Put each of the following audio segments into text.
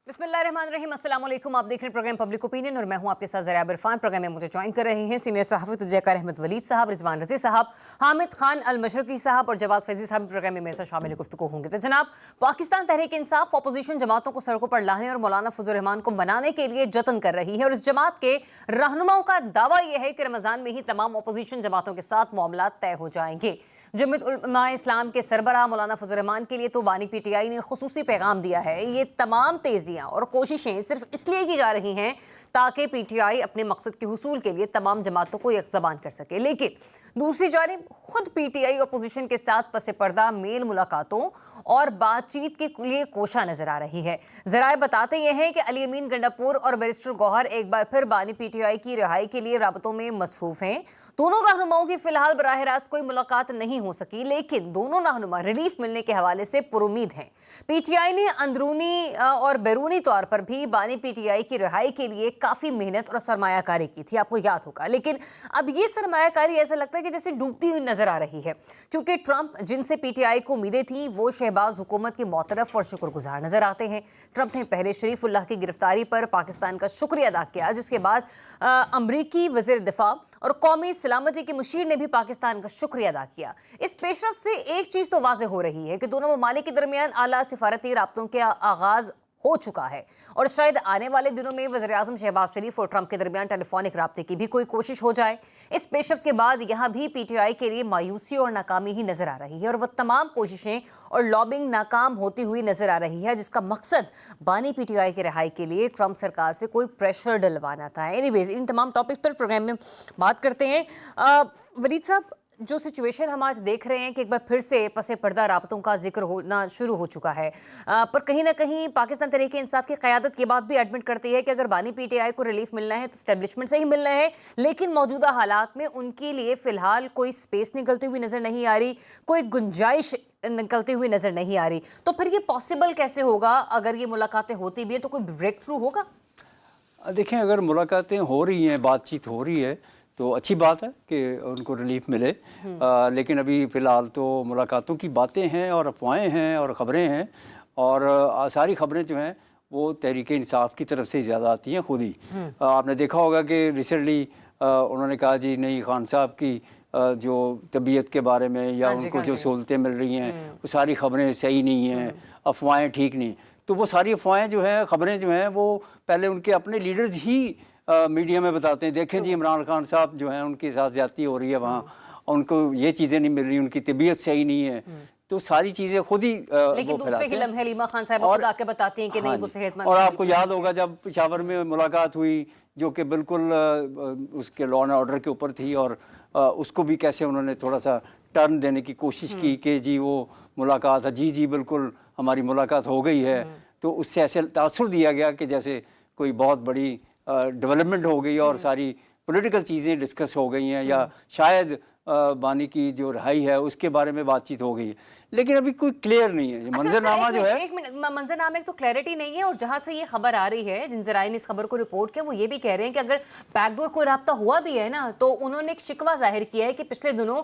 बिस्मिल्लाहिर्रहमानिर्रहीम, अस्सलाम वालेकुम। आप देख रहे हैं प्रोग्राम पब्लिक ओपिनियन और मैं हूं आपके साथ ज़रिया इरफान। प्रोग्राम में मुझे ज्वाइन कर रहे हैं सीनियर सहाफ़ी तुजैकार अहमद वलीद साहब, रिजवान रज़ी साहब, हामिद खान अल मशरकी साहब और जवाद फैज़ी साहब प्रोग्राम में मेरे साथ शामिल गुफ्तगू होंगे। तो जनाब, पाकिस्तान तहरीक इंसाफ अपोजिशन जमातों को सड़कों पर लाने और मौलाना फजल रहमान को मनाने के लिए जतन कर रही है और इस जमात के रहनुमाओं का दावा यह है कि रमज़ान में ही तमाम अपोजिशन जमातों के साथ मामला तय हो जाएंगे। जमीयत उलमा इस्लाम के सरबराह मौलाना फजल रहमान के लिए तो बानी पीटीआई ने खुसूसी पैगाम दिया है। ये तमाम तेजियां और कोशिशें सिर्फ इसलिए की जा रही हैं ताकि पीटीआई अपने मकसद के हुसूल के लिए तमाम जमातों को एक ज़बान कर सके, लेकिन दूसरी जानिब खुद पीटीआई अपोजिशन के साथ पसे पर्दा मेल मुलाकातों और बातचीत के लिए कोशा नजर आ रही है। ज़राए बताते ये हैं कि अली अमीन गंडापुर और बैरिस्टर गौहर एक बार फिर बानी पीटीआई की रिहाई के लिए राबतों में मसरूफ हैं। दोनों रहनुमाओं की फिलहाल बराह रास्त कोई मुलाकात नहीं हो सकी, लेकिन दोनों रहनुमा रिलीफ मिलने के हवाले से पुरुमीद हैं। पीटीआई ने अंदरूनी और बैरूनी तौर पर भी बानी पीटीआई की रिहाई के लिए काफ़ी मेहनत और सरमायाकारी की थी, आपको याद होगा, लेकिन अब ये सरमायाकारी ऐसा लगता है कि जैसे डूबती हुई नजर आ रही है, क्योंकि ट्रंप जिनसे पीटीआई को उम्मीदें थी वो शहबाज हुकूमत की मोतरफ और शुक्रगुजार नजर आते हैं। ट्रंप ने पहले शरीफुल्लाह की गिरफ्तारी पर पाकिस्तान का शुक्रिया अदा किया, जिसके बाद अमरीकी वज़ीर दिफा और कौमी सलामती के मुशीर ने भी पाकिस्तान का शुक्रिया अदा किया। इस पेशरफ से एक चीज़ तो वाज़ेह हो रही है कि दोनों ममालिक के दरमियान आला सिफारती राब्तों के आगाज़ हो चुका है और शायद आने वाले दिनों में वज़ीर आज़म शहबाज शरीफ और ट्रंप के दरमियान टेलीफोनिक राब्ते की भी कोई कोशिश हो जाए। इस पेशरफ के बाद यहाँ भी पीटीआई के लिए मायूसी और नाकामी ही नजर आ रही है और वह तमाम कोशिशें और लॉबिंग नाकाम होती हुई नजर आ रही है, जिसका मकसद बानी पीटीआई की रिहाई के लिए ट्रंप सरकार से कोई प्रेशर डलवाना था। एनीवेज, इन तमाम टॉपिक पर प्रोग्राम में बात करते हैं। वलीद साहब, जो सिचुएशन हम आज देख रहे हैं कि एक बार फिर से पसे पर्दा राबतों का जिक्र होना शुरू हो चुका है, पर कहीं ना कहीं पाकिस्तान तहरीक इंसाफ की क़यादत के बाद भी एडमिट करती है कि अगर बानी पीटीआई को रिलीफ मिलना है तो स्टैब्लिशमेंट से ही मिलना है, लेकिन मौजूदा हालात में उनके लिए फ़िलहाल कोई स्पेस निकलती हुई नज़र नहीं आ रही, कोई गुंजाइश निकलती हुई नज़र नहीं आ रही। तो फिर ये पॉसिबल कैसे होगा? अगर ये मुलाकातें होती भी हैं तो कोई ब्रेक थ्रू होगा? देखें, अगर मुलाकातें हो रही हैं, बातचीत हो रही है तो अच्छी बात है कि उनको रिलीफ मिले, लेकिन अभी फ़िलहाल तो मुलाकातों की बातें हैं और अफवाहें हैं और ख़बरें हैं और सारी ख़बरें जो हैं वो तहरीक इंसाफ की तरफ से ज़्यादा आती हैं खुद ही। आपने देखा होगा कि रिसेंटली उन्होंने कहा जी नहीं, खान साहब की जो तबीयत के बारे में या उनको जो सहूलतें मिल रही हैं वो सारी ख़बरें सही नहीं हैं, अफवाहें ठीक नहीं। तो वो सारी अफवाहें जो हैं, ख़बरें जो हैं, वो पहले उनके अपने लीडर्स ही मीडिया में बताते हैं, देखें जी इमरान खान साहब जो हैं उनके साथ ज़्यादती हो रही है वहाँ, उनको ये चीज़ें नहीं मिल रही, उनकी तबीयत सही नहीं है। तो सारी चीज़ें खुद ही लेकिन दूसरे ही लम्हे लीमा खान साहब खुद आके बताती हैं कि नहीं, वो सेहतमंद। और आपको याद होगा जब पेशावर में मुलाकात हुई जो कि बिल्कुल उसके लॉ एंड ऑर्डर के ऊपर थी और उसको भी कैसे उन्होंने थोड़ा सा टर्न देने की कोशिश की कि जी वो मुलाकात है, जी बिल्कुल हमारी मुलाकात हो गई है। तो उससे ऐसे तासुर दिया गया कि जैसे कोई बहुत बड़ी डेवलपमेंट हो गई और सारी पॉलिटिकल चीज़ें डिस्कस हो गई हैं या शायद बानी की जो रिहाई है उसके बारे में बातचीत हो गई है, लेकिन अभी कोई क्लियर नहीं है। मंजरनामा जो है, एक मिनट, मंजरनामे तो क्लैरिटी नहीं है और जहां से ये खबर आ रही है, जिन जराए ने इस खबर को रिपोर्ट किया, वो ये भी कह रहे हैं कि अगर बैकडोर कोई राब्ता हुआ भी है ना, तो उन्होंने एक शिकवा जाहिर किया है कि पिछले दिनों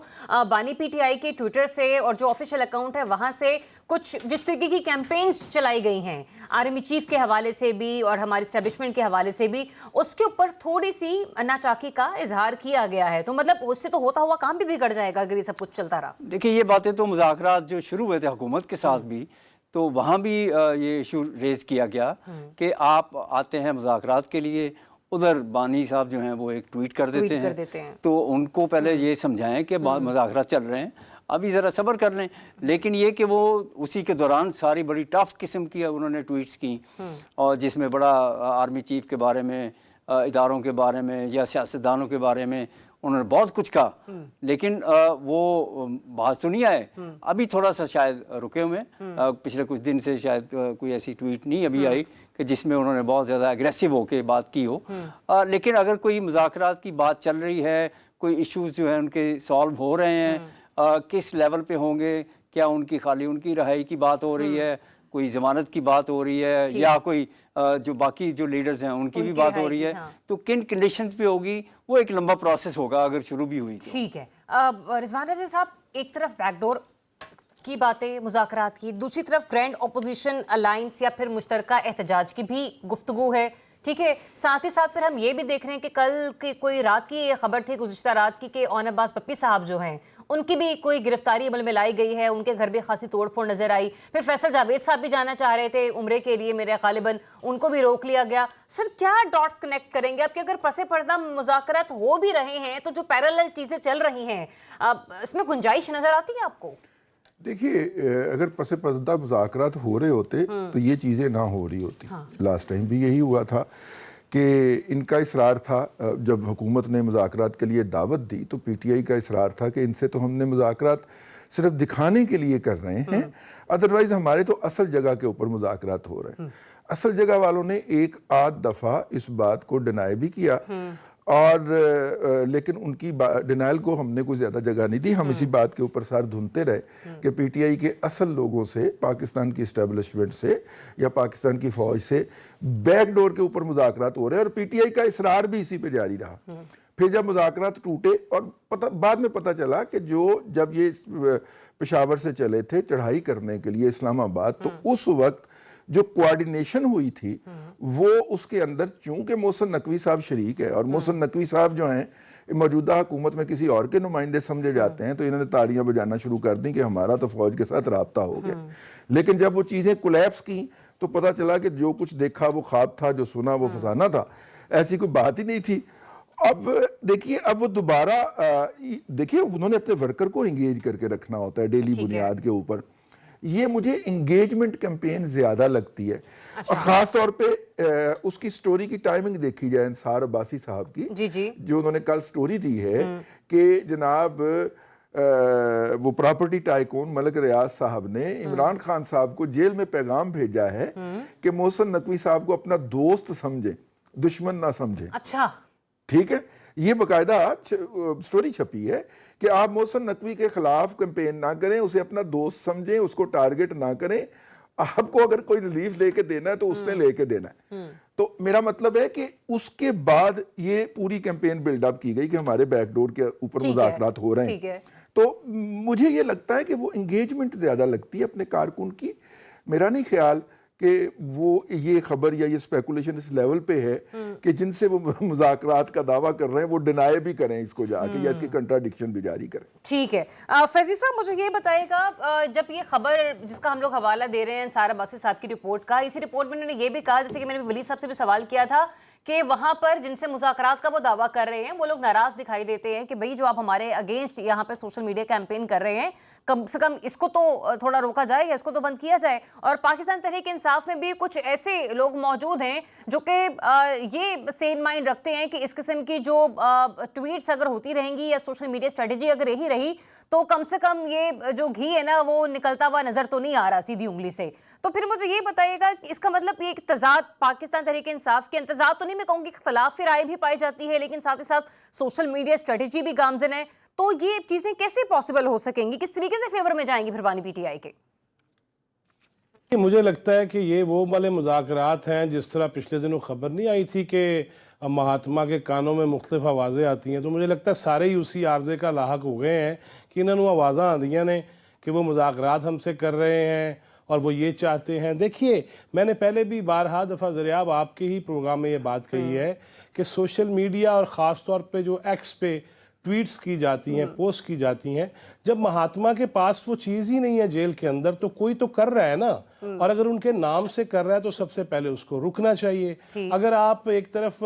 बानी पीटीआई के ट्विटर से और जो ऑफिशियल अकाउंट है वहां से कुछ जिस तरीके की कैंपेन्स चलाई गई हैं आर्मी चीफ के हवाले से भी और हमारे एस्टेब्लिशमेंट के हवाले से भी, उसके ऊपर थोड़ी सी नाचाकी का इजहार किया गया है। तो मतलब उससे तो होता हुआ काम भी बिगड़ जाएगा अगर ये सब कुछ चलता रहा। देखिए, ये बातें तो मुज़ाकरात जो शुरू हुए थे हुकूमत के साथ भी, तो वहाँ भी ये इशू रेज़ किया गया कि आप आते हैं मुज़ाकरात के लिए, उधर बानी साहब जो हैं वो एक ट्वीट कर देते हैं। तो उनको पहले ये समझाएं कि मुज़ाकरात चल रहे हैं, अभी ज़रा सब्र कर लें। लेकिन ये कि वो उसी के दौरान सारी बड़ी टफ किस्म की उन्होंने ट्वीट्स की और जिसमें बड़ा आर्मी चीफ के बारे में, इदारों के बारे में या सियासतदानों के बारे में उन्होंने बहुत कुछ कहा, लेकिन वो बात तो नहीं आए। अभी थोड़ा सा शायद रुके हुए हैं, पिछले कुछ दिन से शायद कोई ऐसी ट्वीट नहीं अभी आई कि जिसमें उन्होंने बहुत ज़्यादा एग्रेसिव होकर बात की हो। लेकिन अगर कोई मुज़ाकरात की बात चल रही है, कोई इश्यूज़ जो हैं उनके सॉल्व हो रहे हैं, किस लेवल पे होंगे, क्या उनकी खाली उनकी रिहाई की बात हो रही है, कोई ज़मानत की बात हो रही है या कोई जो बाकी जो लीडर्स हैं उनकी भी बात हो रही है, तो किन कंडीशंस पे होगी, वो एक लंबा प्रोसेस होगा अगर शुरू भी हुई। ठीक है, रिजवान रज़ी साहब, एक तरफ बैकडोर کی باتیں مذاکرات کی، دوسری طرف گرینڈ اپوزیشن الائنس یا پھر مشترکہ احتجاج کی بھی گفتگو ہے، ٹھیک ہے. ساتھ ہی ساتھ پھر ہم یہ بھی دیکھ رہے ہیں کہ کل کی کوئی رات کی خبر تھی، گزشتہ رات کی، کہ اون عباس پپی صاحب جو ہیں ان کی بھی کوئی گرفتاری عمل میں لائی گئی ہے، ان کے گھر بھی خاصی توڑ پھوڑ نظر آئی. پھر فیصل جاوید صاحب بھی جانا چاہ رہے تھے عمرے کے لیے میرے غالباً، ان کو بھی روک لیا گیا. سر کیا ڈاٹس کنیکٹ کریں گے آپ کہ اگر پس پردہ مذاکرات ہو بھی رہے ہیں تو جو پیرالل چیزیں چل رہی ہیں اس میں گنجائش نظر آتی ہے آپ کو؟ دیکھیے اگر پس پردہ مذاکرات ہو رہے ہوتے تو یہ چیزیں نہ ہو رہی ہوتی. لاسٹ ٹائم بھی یہی ہوا تھا کہ ان کا اصرار تھا، جب حکومت نے مذاکرات کے لیے دعوت دی تو پی ٹی آئی کا اصرار تھا کہ ان سے تو ہم نے مذاکرات صرف دکھانے کے لیے کر رہے ہیں، ادروائز ہمارے تو اصل جگہ کے اوپر مذاکرات ہو رہے ہیں. اصل جگہ والوں نے ایک آدھ دفعہ اس بات کو ڈینائی بھی کیا، اور لیکن ان کی ڈینائل کو ہم نے کوئی زیادہ جگہ نہیں دی. ہم اسی بات کے اوپر سار دھنتے رہے کہ پی ٹی آئی کے اصل لوگوں سے، پاکستان کی اسٹیبلشمنٹ سے یا پاکستان کی فوج سے بیک ڈور کے اوپر مذاکرات ہو رہے ہیں، اور پی ٹی آئی کا اصرار بھی اسی پہ جاری رہا. پھر جب مذاکرات ٹوٹے اور بعد میں پتہ چلا کہ جب یہ پشاور سے چلے تھے چڑھائی کرنے کے لیے اسلام آباد، تو اس وقت جو کوارڈینیشن ہوئی تھی وہ اس کے اندر، چونکہ محسن نقوی صاحب شریک ہے اور محسن نقوی صاحب جو ہیں موجودہ حکومت میں کسی اور کے نمائندے سمجھے جاتے ہیں، تو انہوں نے تاڑیاں بجانا شروع کر دیں کہ ہمارا تو فوج کے ساتھ رابطہ ہو گیا. لیکن جب وہ چیزیں کولیپس کی تو پتہ چلا کہ جو کچھ دیکھا وہ خواب تھا، جو سنا وہ فسانہ تھا، ایسی کوئی بات ہی نہیں تھی. اب دیکھیے اب وہ دوبارہ دیکھیے انہوں نے اپنے ورکر کو انگیج کر کے رکھنا ہوتا ہے ڈیلی بنیاد کے اوپر. یہ مجھے انگیجمنٹ کیمپین زیادہ لگتی ہے، اور خاص طور پہ اس کی سٹوری کی ٹائمنگ دیکھی جائے انصار عباسی صاحب کی، جو انہوں نے کل سٹوری دی ہے کہ جناب وہ پراپرٹی ٹائکون ملک ریاض صاحب نے عمران خان صاحب کو جیل میں پیغام بھیجا ہے کہ محسن نقوی صاحب کو اپنا دوست سمجھیں، دشمن نہ سمجھیں. اچھا ٹھیک ہے، یہ باقاعدہ سٹوری چھپی ہے کہ آپ محسن نقوی کے خلاف کیمپین نہ کریں، اسے اپنا دوست سمجھیں، اس کو ٹارگٹ نہ کریں. آپ کو اگر کوئی ریلیف لے کے دینا ہے تو اس نے لے کے دینا ہے. تو میرا مطلب ہے کہ اس کے بعد یہ پوری کیمپین بلڈ اپ کی گئی کہ ہمارے بیک ڈور کے اوپر مذاکرات ہو رہے ہیں. تو مجھے یہ لگتا ہے کہ وہ انگیجمنٹ زیادہ لگتی ہے اپنے کارکن کی. میرا نہیں خیال کہ وہ یہ خبر یا یہ سپیکولیشن اس لیول پہ ہے کہ جن سے وہ مذاکرات کا دعویٰ کر رہے ہیں وہ ڈینائی بھی کریں اس کو جا کے، یا اس کی کنٹراڈکشن بھی جاری کریں. ٹھیک ہے. فیضی صاحب مجھے یہ بتائے گا، جب یہ خبر جس کا ہم لوگ حوالہ دے رہے ہیں انصار عباسی صاحب کی رپورٹ کا، اسی رپورٹ میں انہوں نے یہ بھی کہا، جیسے کہ میں نے ولید صاحب سے بھی سوال کیا تھا، کہ وہاں پر جن سے مذاکرات کا وہ دعویٰ کر رہے ہیں وہ لوگ ناراض دکھائی دیتے ہیں کہ بھئی جو آپ ہمارے اگینسٹ یہاں پہ سوشل میڈیا کیمپین کر رہے ہیں، کم سے کم اس کو تو تھوڑا روکا جائے یا اس کو تو بند کیا جائے. اور پاکستان تحریک انصاف میں بھی کچھ ایسے لوگ موجود ہیں جو کہ یہ سین مائنڈ رکھتے ہیں کہ اس قسم کی جو ٹویٹس اگر ہوتی رہیں گی یا سوشل میڈیا اسٹریٹجی اگر یہی رہی تو کم سے کم یہ جو گھی ہے نا وہ نکلتا ہوا نظر تو نہیں آ رہا سیدھی انگلی سے. تو پھر مجھے یہ بتائیے گا کہ اس کا مطلب یہ تضاد پاکستان تحریک انصاف کے تضاد تو نہیں، میں کہوں گی اختلاف رائے بھی پائی جاتی ہے، لیکن ساتھ ہی ساتھ سوشل میڈیا اسٹریٹجی بھی گامزن ہے. تو یہ چیزیں کیسے پاسبل ہو سکیں گی، کس طریقے سے فیور میں جائیں گی پھر بانی پی ٹی آئی کے؟ مجھے لگتا ہے کہ یہ وہ والے مذاکرات ہیں جس طرح پچھلے دنوں خبر نہیں آئی تھی کہ مہاتما کے کانوں میں مختلف آوازیں آتی ہیں. تو مجھے لگتا ہے سارے ہی اسی عارضے کا لاحق ہو گئے ہیں کہ انہوں نے آوازاں آندیاں نے کہ وہ مذاکرات ہم سے کر رہے ہیں اور وہ یہ چاہتے ہیں. دیکھیے میں نے پہلے بھی بارہا دفعہ ذریعہ آپ کے ہی پروگرام میں یہ بات کہی ہے کہ سوشل میڈیا اور خاص طور پہ جو ایکس پہ ٹویٹس کی جاتی ہیں، پوسٹ کی جاتی ہیں، جب مہاتما کے پاس وہ چیز ہی نہیں ہے جیل کے اندر تو کوئی تو کر رہا ہے نا، اور اگر ان کے نام سے کر رہا ہے تو سب سے پہلے اس کو رکنا چاہیے. اگر آپ ایک طرف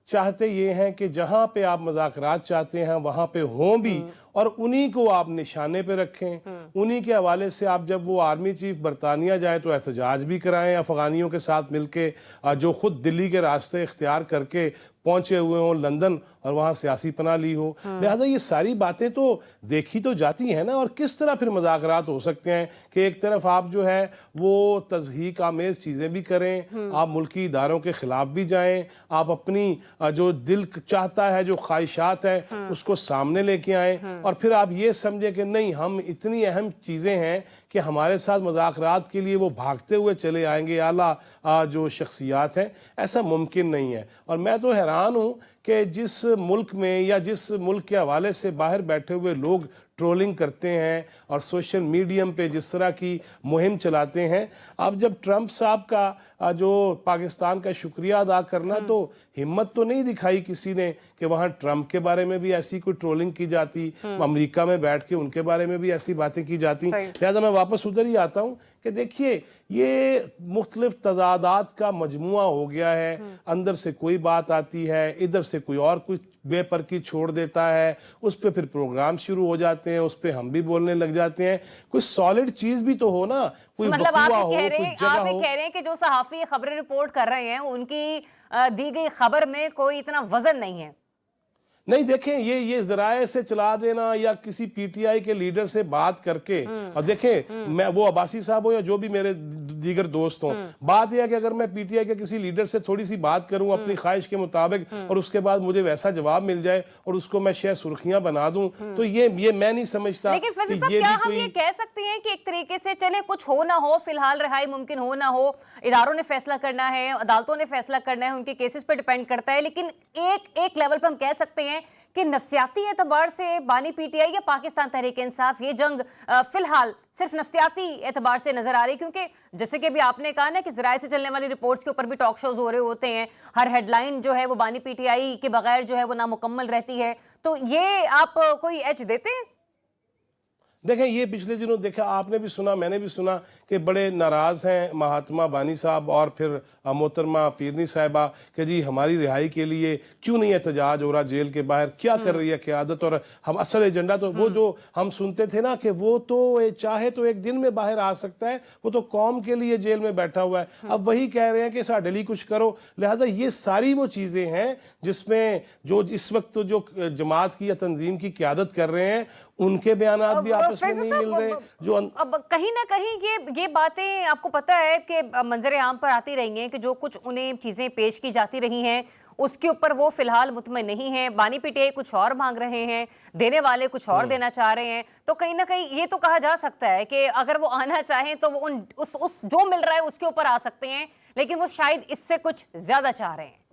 چاہتے یہ ہیں کہ جہاں پہ آپ مذاکرات چاہتے ہیں وہاں پہ ہوں بھی اور انہی کو آپ نشانے پہ رکھیں، انہی کے حوالے سے آپ جب وہ آرمی چیف برطانیہ جائے تو احتجاج بھی کرائیں افغانیوں کے ساتھ مل کے، جو خود دلی کے راستے اختیار کر کے پہنچے ہوئے ہوں لندن اور وہاں سیاسی پناہ لی ہو. لہٰذا یہ ساری باتیں تو دیکھی تو جاتی ہیں نا. اور کس طرح پھر مذاکرات ہو سکتے ہیں کہ ایک طرف آپ جو ہے وہ تضحیک آمیز چیزیں بھی کریں، آپ ملکی اداروں کے خلاف بھی جائیں، آپ اپنی جو دل چاہتا ہے، جو خواہشات ہیں اس کو سامنے لے کے آئیں، اور پھر آپ یہ سمجھیں کہ نہیں ہم اتنی اہم چیزیں ہیں کہ ہمارے ساتھ مذاکرات کے لیے وہ بھاگتے ہوئے چلے آئیں گے اعلیٰ جو شخصیات ہیں. ایسا ممکن نہیں ہے. اور میں تو حیران ہوں کہ جس ملک میں یا جس ملک کے حوالے سے باہر بیٹھے ہوئے لوگ ٹرولنگ کرتے ہیں اور سوشل میڈیم پہ جس طرح کی مہم چلاتے ہیں. اب جب ٹرمپ صاحب کا جو پاکستان کا شکریہ ادا کرنا, تو ہمت تو نہیں دکھائی کسی نے کہ وہاں ٹرمپ کے بارے میں بھی ایسی کوئی ٹرولنگ کی جاتی, امریکہ میں بیٹھ کے ان کے بارے میں بھی ایسی باتیں کی جاتی. لہذا میں واپس ادھر ہی آتا ہوں کہ دیکھیے یہ مختلف تضادات کا مجموعہ ہو گیا ہے. اندر سے کوئی بات آتی ہے, ادھر سے کوئی اور کچھ بے پرکی چھوڑ دیتا ہے, اس پہ پھر پروگرام شروع ہو جاتے ہیں, اس پہ ہم بھی بولنے لگ جاتے ہیں. کوئی سالڈ چیز بھی تو ہو نا, کوئی مطلب وقوع آپ ہو, یہ کوئی جگہ ہو. کہہ رہے ہیں کہ جو صحافی خبریں رپورٹ کر رہے ہیں ان کی دی گئی خبر میں کوئی اتنا وزن نہیں ہے. نہیں دیکھیں, یہ ذرائع سے چلا دینا یا کسی پی ٹی آئی کے لیڈر سے بات کر کے, اور دیکھیں میں وہ عباسی صاحب ہوں یا جو بھی میرے دیگر دوست ہوں, بات یہ ہے کہ اگر میں پی ٹی آئی کے کسی لیڈر سے تھوڑی سی بات کروں اپنی خواہش کے مطابق اور اس کے بعد مجھے ویسا جواب مل جائے اور اس کو میں شاید سرخیاں بنا دوں, تو یہ میں نہیں سمجھتا. لیکن فیض صاحب کیا ہم یہ کہہ سکتے ہیں کہ ایک طریقے سے چلے کچھ ہو نہ ہو, فی الحال رہائی ممکن ہو نہ ہو, اداروں نے فیصلہ کرنا ہے, عدالتوں نے فیصلہ کرنا ہے, ان کے کیسز پہ ڈیپینڈ کرتا ہے, لیکن ایک لیول پہ ہم کہہ سکتے ہیں کہ نفسیاتی اعتبار سے بانی پی ٹی آئی یا پاکستان تحریک انصاف یہ جنگ فی الحال صرف نفسیاتی اعتبار سے نظر آ رہی, کیونکہ جیسے کہ بھی آپ نے کہا نا کہ ذرائع سے چلنے والی رپورٹس کے اوپر بھی ٹاک شوز ہو رہے ہوتے ہیں, ہر ہیڈ لائن جو ہے وہ بانی پی ٹی آئی کے بغیر جو ہے وہ نامکمل رہتی ہے, تو یہ آپ کوئی ایج دیتے ہیں؟ دیکھیں یہ پچھلے دنوں دیکھا آپ نے بھی سنا, میں نے بھی سنا کہ بڑے ناراض ہیں مہاتما بانی صاحب اور پھر محترمہ پیرنی صاحبہ کہ جی ہماری رہائی کے لیے کیوں نہیں احتجاج ہو رہا جیل کے باہر, کیا کر رہی ہے قیادت, اور ہم اصل ایجنڈا تو وہ جو ہم سنتے تھے نا کہ وہ تو چاہے تو ایک دن میں باہر آ سکتا ہے, وہ تو قوم کے لیے جیل میں بیٹھا ہوا ہے. اب وہی کہہ رہے ہیں کہ ساڈے لیے کچھ کرو. لہٰذا یہ ساری وہ چیزیں ہیں جس میں جو اس وقت جو جماعت کی یا تنظیم کی قیادت کر رہے ہیں ان کے بیانات بھی آپس میں نہیں مل رہے. جو اب کہیں نہ کہیں یہ باتیں آپ کو پتہ ہے کہ منظر عام پر آتی رہی ہیں کہ جو کچھ انہیں چیزیں پیش کی جاتی رہی ہیں اس کے اوپر وہ فی الحال مطمئن نہیں ہیں. بانی پی ٹی آئی کچھ اور مانگ رہے ہیں, دینے والے کچھ اور دینا چاہ رہے ہیں, تو کہیں نہ کہیں یہ تو کہا جا سکتا ہے کہ اگر وہ آنا چاہیں تو وہ اس جو مل رہا ہے اس کے اوپر آ سکتے ہیں, لیکن وہ شاید اس سے کچھ زیادہ چاہ رہے ہیں.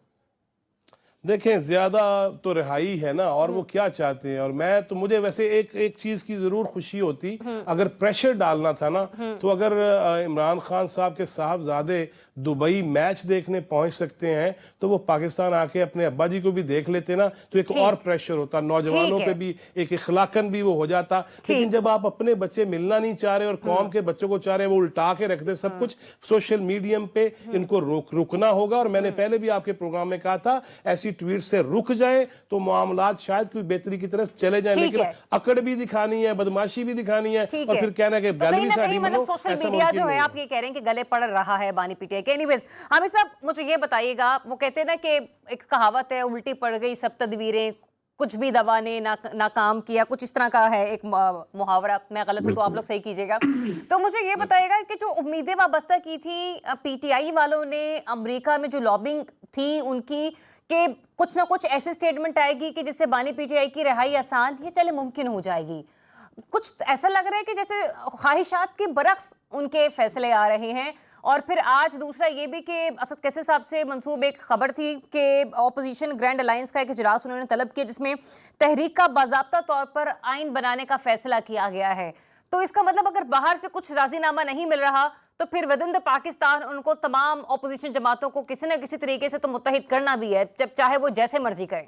دیکھیں زیادہ تو رہائی ہے نا, اور وہ کیا چاہتے ہیں. اور میں تو مجھے ویسے ایک چیز کی ضرور خوشی ہوتی, اگر پریشر ڈالنا تھا نا تو اگر عمران خان صاحب کے صاحبزادے دبئی میچ دیکھنے پہنچ سکتے ہیں تو وہ پاکستان آ کے اپنے ابا جی کو بھی دیکھ لیتے نا, تو ایک اور پریشر ہوتا, نوجوانوں پہ بھی ایک اخلاقاً بھی وہ ہو جاتا. لیکن جب آپ اپنے بچے ملنا نہیں چاہ رہے اور قوم کے بچوں کو چاہ رہے ہیں وہ الٹا کے رکھ دیں سب کچھ, سوشل میڈیم پہ ان کو رکنا ہوگا. اور میں نے پہلے بھی آپ کے پروگرام میں کہا تھا ایسی ٹویٹ سے رک جائیں تو معاملات شاید کوئی بہتری کی طرف چلے جائیں, لیکن اکڑ بھی دکھانی ہے, بدماشی بھی دکھانی ہے, اور پھر کہنا کہ گل بھی ساڑی منو. سوشل میڈیا جو ہے آپ یہ کہہ رہے ہیں کہ گلے پڑ رہا ہے بانی پی ٹی آئی کے. اینی ویز عامر صاحب مجھے یہ بتائیے گا, وہ کہتے ہیں نا کہ ایک کہاوت ہے الٹی پڑ گئی سب تدبیریں, کچھ بھی دوا نے ناکام کیا, کچھ اس طرح کا ہے ایک محاورہ, میں غلط ہوں تو آپ لوگ صحیح کیجیے گا. تو مجھے یہ بتائیے گا کہ جو امیدیں وابستہ کی تھی پی ٹی آئی والوں نے امریکہ میں, جو لابنگ تھی ان کی, کہ کچھ نہ کچھ ایسی سٹیٹمنٹ آئے گی کہ جس سے بانی پی ٹی آئی کی رہائی آسان یہ چلے ممکن ہو جائے گی, کچھ ایسا لگ رہا ہے کہ جیسے خواہشات کے برعکس ان کے فیصلے آ رہے ہیں. اور پھر آج دوسرا یہ بھی کہ اسد کیسر صاحب سے منسوب ایک خبر تھی کہ اپوزیشن گرینڈ الائنس کا ایک اجلاس انہوں نے طلب کیا جس میں تحریک کا باضابطہ طور پر آئین بنانے کا فیصلہ کیا گیا ہے. تو اس کا مطلب اگر باہر سے کچھ راضی نامہ نہیں مل رہا تو پھر ودن دا پاکستان ان کو تمام اپوزیشن جماعتوں کو کسی نہ کسی طریقے سے تو متحد کرنا بھی ہے, جب چاہے وہ جیسے مرضی کریں.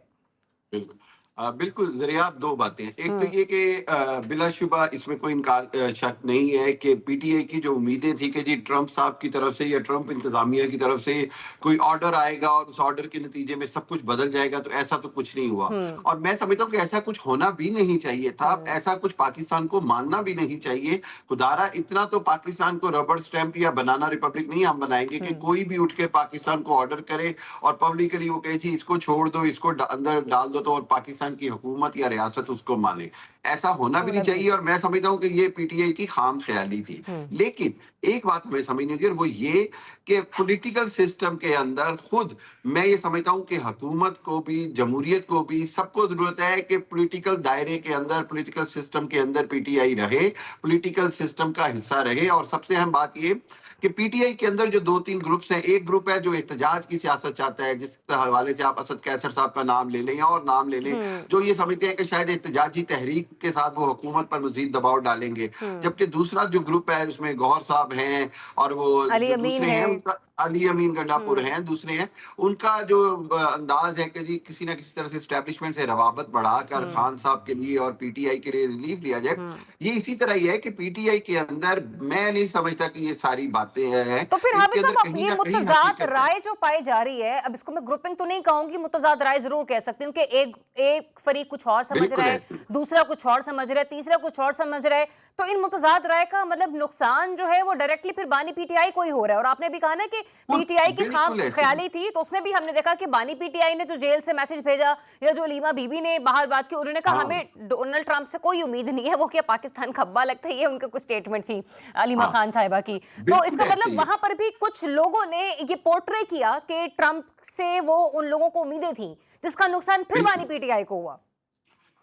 بالکل ذریعہ دو باتیں, ایک تو یہ کہ بلا شبہ اس میں کوئی انکار شک نہیں ہے کہ پی ٹی آئی کی جو امیدیں تھی کہ جی ٹرمپ صاحب کی طرف سے یا ٹرمپ انتظامیہ کی طرف سے کوئی آرڈر آئے گا اور اس آرڈر کے نتیجے میں سب کچھ بدل جائے گا, تو ایسا تو کچھ نہیں ہوا. اور میں سمجھتا ہوں کہ ایسا کچھ ہونا بھی نہیں چاہیے تھا, ایسا کچھ پاکستان کو ماننا بھی نہیں چاہیے. خدارا اتنا تو پاکستان کو ربڑ سٹیمپ یا بنانا ریپبلک نہیں ہم بنائیں گے کہ کوئی بھی اٹھ کے پاکستان کو آرڈر کرے اور پبلکلی وہ کہے جی اس کو چھوڑ دو, اس کو اندر ڈال دو, تو اور پاکستان کی حکومت یا ریاست اس کو مانے. ایسا ہونا بھی نہیں چاہیے, اور میں سمجھتا ہوں کہ یہ پی ٹی آئی کی خام خیالی تھی. لیکن ایک بات ہمیں سمجھنی ہوگی, اور وہ یہ کہ پولیٹیکل سسٹم کے اندر خود میں یہ سمجھتا ہوں کہ حکومت کو بھی, جمہوریت کو بھی, سب کو ضرورت ہے کہ پولیٹیکل دائرے کے اندر, پولیٹیکل سسٹم کے اندر پی ٹی آئی رہے, پولیٹیکل سسٹم کا حصہ رہے. اور سب سے اہم بات یہ कि पीटीआई के अंदर जो 2-3 ग्रुप्स हैं, एक ग्रुप है जो एहतजाज की सियासत चाहता है, जिस हवाले से आप असद कैसर साहब का नाम ले लें या और नाम ले लें, जो ये समझते हैं कि शायद एहतजाजी तहरीक के साथ वो हुकूमत पर मजीद दबाव डालेंगे। जबकि दूसरा जो ग्रुप है उसमें गौहर साहब हैं और वो अली जो अमीन दूसरे हैं है। उनका अली अमीन गंडापुर हैं, दूसरे हैं, उनका जो अंदाज है कि जी किसी ना किसी तरह से एस्टेब्लिशमेंट से रवाबत बढ़ाकर खान साहब के लिए और पीटीआई के लिए रिलीफ लिया जाए। ये इसी तरह ही है कि पीटीआई के अंदर मैं नहीं समझता कि ये सारी बातें हैं। तो फिर इनके हामिद अंदर साहब कहीं ये ना कहीं मुतजाद हकीकत है। राय जो पाई जा रही है, अब इसको मैं ग्रुपिंग तो नहीं कहूंगी, मुतजाद राय जरूर कह सकती हूँ कि एक फरीक कुछ और समझ बिल्कुल रहा है। है, दूसरा कुछ और समझ रहा है, तीसरा कुछ और समझ रहा है। तो इन मुतजाद राय का मतलब नुकसान जो है वो डायरेक्टली फिर बानी पीटीआई को ही हो रहा है। और आपने भी कहा ना कि पीटीआई की खाम बिल्कुल ऐसे ख्याली थी, तो उसमें भी हमने देखा कि बानी पीटीआई ने जो जेल से मैसेज भेजा या जो लीमा बीबी ने बाहर बात की, उन्होंने कहा हाँ। हमें डोनाल्ड ट्रंप से कोई उम्मीद नहीं है, वो क्या पाकिस्तान का अब्बा लगता है, ये उनका कुछ स्टेटमेंट थी अलीमा हाँ। खान साहिबा की। तो बिल्कुल इसका ऐसे मतलब ही। वहां पर भी कुछ लोगों ने ये पोर्ट्रे किया कि ट्रंप से वो उन लोगों को उम्मीदें थी, जिसका नुकसान फिर बिल्कुल। बानी पीटीआई को हुआ।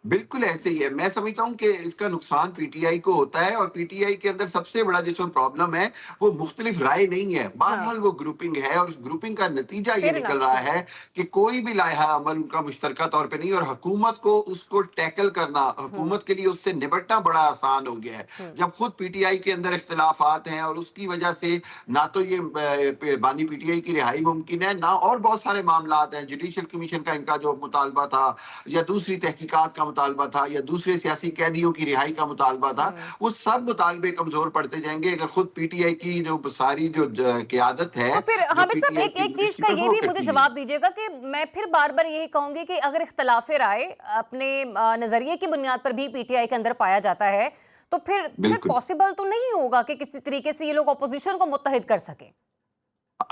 बिल्कुल ऐसे ही है। मैं समझता हूं कि इसका नुकसान पीटीआई को होता है और पीटीआई के अंदर सबसे बड़ा जिसमें प्रॉब्लम है वो मुख्तलिफ राय नहीं है, बहरहाल वो ग्रुपिंग है और उस ग्रुपिंग का नतीजा ये Fair निकल enough. रहा है कि कोई भी लाया अमल उनका मुश्तरका तौर पे नहीं और हुकूमत को उसको टैकल करना, हुकूमत के लिए उससे निपटना बड़ा आसान हो गया है। जब खुद पीटीआई के अंदर इख्तिलाफात हैं और उसकी वजह से ना तो ये बानी पीटीआई की रिहाई मुमकिन है, ना और बहुत सारे मामलात हैं, जुडिशल कमीशन का इनका जो मुतालबा था या दूसरी तहकीकात का मुतालबा था या दूसरे सियासी कैदियों की रिहाई का मुतालबा था, वो सब मुतालबे कमजोर पड़ते जाएंगे अगर खुद पीटीआई की जो सारी जो क़यादत है। तो फिर जो हामिद साहब PTI एक की एक चीज दृष्टि का पर ये वो भी मुझे करती है। जवाब दीजिएगा कि मैं फिर बार बार यही कहूंगी कि अगर इख्तलाफे राय अपने नजरिए की बुनियाद पर भी पीटीआई के अंदर पाया जाता है, तो फिर बिल्कुल। पॉसिबल तो नहीं होगा कि किसी तरीके से ये लोग अपोजिशन को मुत्तहिद कर सके।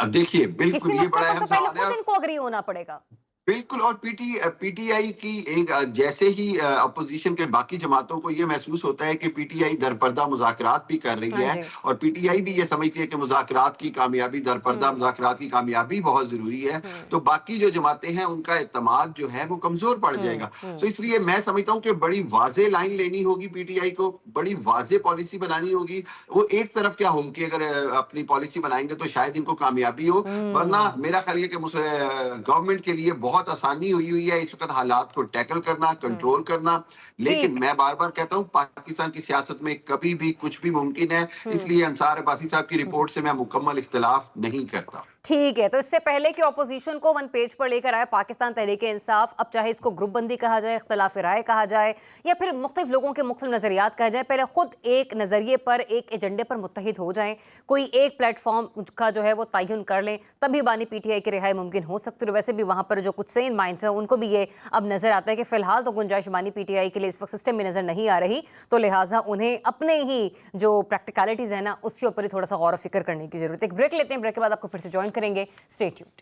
देखिए बिल्कुल किसी ये नुक्ते बड़ा पर अहम तो पहले सवाल है खुद इनको अग्री होना पड़ेगा। बिल्कुल। और पीटीआई की एक जैसे ही अपोजिशन के बाकी जमातों को ये महसूस होता है कि पीटीआई दरपर्दा मुज़ाकरात भी कर रही हाँ है जी। और पीटीआई भी ये समझती है कि मुज़ाकरात की कामयाबी, दरपर्दा मुज़ाकरात की कामयाबी बहुत जरूरी है, तो बाकी जो जमातें हैं उनका इत्तेमाद जो है वो कमजोर पड़ जाएगा। तो इसलिए मैं समझता हूँ कि बड़ी वाज़े लाइन लेनी होगी पीटीआई को, बड़ी वाज़े पॉलिसी बनानी होगी। वो एक तरफ क्या होगी कि अगर अपनी पॉलिसी बनाएंगे तो शायद इनको कामयाबी हो, वरना मेरा ख्याल है कि गवर्नमेंट के लिए बहुत आसानी हुई है इस वक्त हालात को टैकल करना, कंट्रोल करना। लेकिन मैं बार बार कहता हूं पाकिस्तान की सियासत में कभी भी कुछ भी मुमकिन है, इसलिए अंसार अब्बासी साहब की रिपोर्ट से मैं मुकम्मल इख्तिलाफ नहीं करता। ठीक है, तो इससे पहले कि ऑपोजिशन को वन पेज पर लेकर आए पाकिस्तान तहरीक इंसाफ, अब चाहे इसको ग्रुप बंदी कहा जाए, इख्तिलाफ राय कहा जाए या फिर मुख्तलिफ लोगों के मुख्तलिफ नज़रियात कहा जाए, पहले खुद एक नज़रिए पर, एक एजेंडे पर मुत्तहिद हो जाएं, कोई एक प्लेटफॉर्म का जो है वो तयन कर लें, तभी बानी पीटीआई की रिहाई मुमकिन हो सकती है। वैसे भी वहाँ पर जो कुछ सेन माइंड्स हैं उनको भी ये अब नज़र आता है कि फ़िलहाल तो गुंजाइश बानी पीटीआई के लिए इस वक्त सिस्टम में नज़र नहीं आ रही, तो लिहाजा उन्हें अपने ही जो प्रैक्टिकलिटीज़ है ना उसके ऊपर ही थोड़ा सा गौर फिक्र करने की ज़रूरत है। एक ब्रेक लेते हैं, ब्रेक के बाद आपको फिर से ज्वाइन करेंगे। Stay tuned.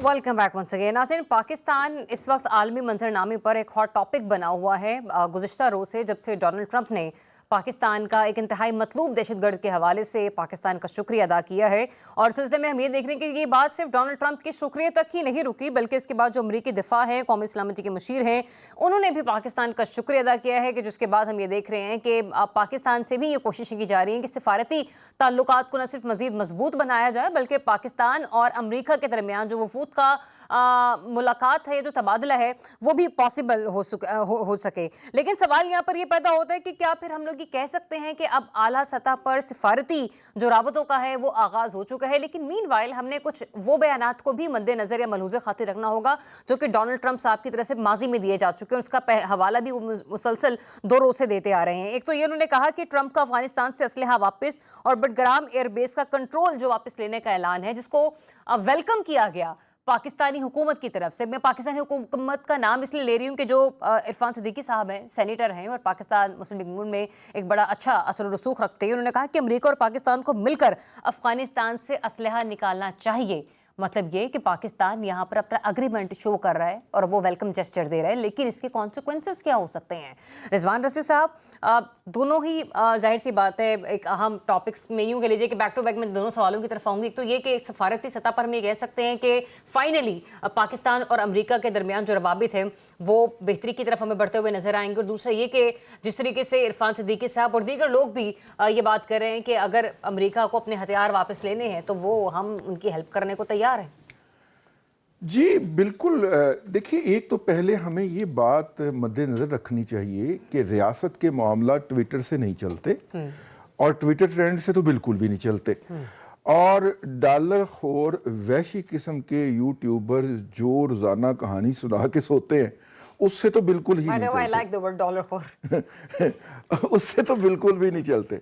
Welcome back once again. नाज़रीन, पाकिस्तान इस वक्त आलमी मंजरनामे पर एक हॉट टॉपिक बना हुआ है। गुज़िश्ता रोज़ से जब से डोनाल्ड ट्रंप ने पाकिस्तान का एक इंतहाई मतलूब दहशतगर्द के हवाले से पाकिस्तान का शुक्रिया अदा किया है, और सिलसिले में हम ये देख रहे हैं कि ये बात सिर्फ डोनाल्ड ट्रंप के शुक्रिया तक ही नहीं रुकी, बल्कि इसके बाद जो अमरीकी दिफा है, कौमी सलामती के मशीर हैं, उन्होंने भी पाकिस्तान का शुक्रिया अदा किया है। कि जिसके बाद हम ये देख रहे हैं कि पाकिस्तान से भी ये कोशिशें की जा रही हैं कि सिफारती ताल्लुकात को न सिर्फ मज़ीद मजबूत बनाया जाए, बल्कि पाकिस्तान और अमरीका के दरमियान जो वफूद का मुलाकात है, जो तबादला है, वो भी पॉसिबल हो सके। लेकिन सवाल यहाँ पर ये पैदा होता है कि क्या फिर हम लोग ये कह सकते हैं कि अब आला सतह पर सिफारती जो राबतों का है वो आगाज़ हो चुका है। लेकिन मीनवाइल हमने कुछ वो बयानात को भी मद्देनज़र या मलहूज़े खातिर रखना होगा जो कि डोनाल्ड ट्रंप साहब की तरफ से माजी में दिए जा चुके हैं, उसका हवाला भी वो मुसलसल 2 रोज़ से देते आ रहे हैं। एक तो ये उन्होंने कहा कि ट्रंप का अफगानिस्तान से असलहा वापस और बडग्राम एयरबेस का कंट्रोल जो वापस लेने का ऐलान है, जिसको वेलकम किया गया पाकिस्तानी हुकूमत की तरफ से। मैं पाकिस्तानी हुकूमत का नाम इसलिए ले रही हूँ कि जो इरफान सिद्दीकी साहब हैं, सेनेटर हैं और पाकिस्तान मुस्लिम लीग नून में एक बड़ा अच्छा असर और रसूख रखते हैं। उन्होंने कहा कि अमेरिका और पाकिस्तान को मिलकर अफगानिस्तान से असलहा निकालना चाहिए। मतलब ये कि पाकिस्तान यहाँ पर अपना अग्रीमेंट शो कर रहा है और वो वेलकम जेस्चर दे रहा है, लेकिन इसके कॉन्सिक्वेंसेस क्या हो सकते हैं? रिजवान रज़ी साहब, दोनों ही जाहिर सी बात है एक अहम टॉपिक्स में यूँ कह लीजिए कि बैक टू बैक मैं दोनों सवालों की तरफ आऊँगी। एक तो ये कि सफारती सतह पर हम ये कह सकते हैं कि फाइनली पाकिस्तान और अमेरिका के दरमियान जो रवाबित है वो बेहतरी की तरफ हमें बढ़ते हुए नजर आएंगे, और दूसरा ये कि जिस तरीके से इरफान सिद्दीकी साहब और दीगर लोग भी ये बात कर रहे हैं कि अगर अमेरिका को अपने हथियार वापस लेने हैं तो वो हम उनकी हेल्प करने को तैयार हैं। जी बिल्कुल। देखिए, एक तो पहले हमें ये बात मद्देनजर रखनी चाहिए कि रियासत के मामला ट्विटर से नहीं चलते और ट्विटर ट्रेंड से तो बिल्कुल भी नहीं चलते। और डॉलर खोर वैशी किस्म के यूट्यूबर जो रोजाना कहानी सुना के सोते हैं उससे तो बिल्कुल ही नहीं I like the word dollar खोर। चलते। उससे तो बिल्कुल भी नहीं चलते।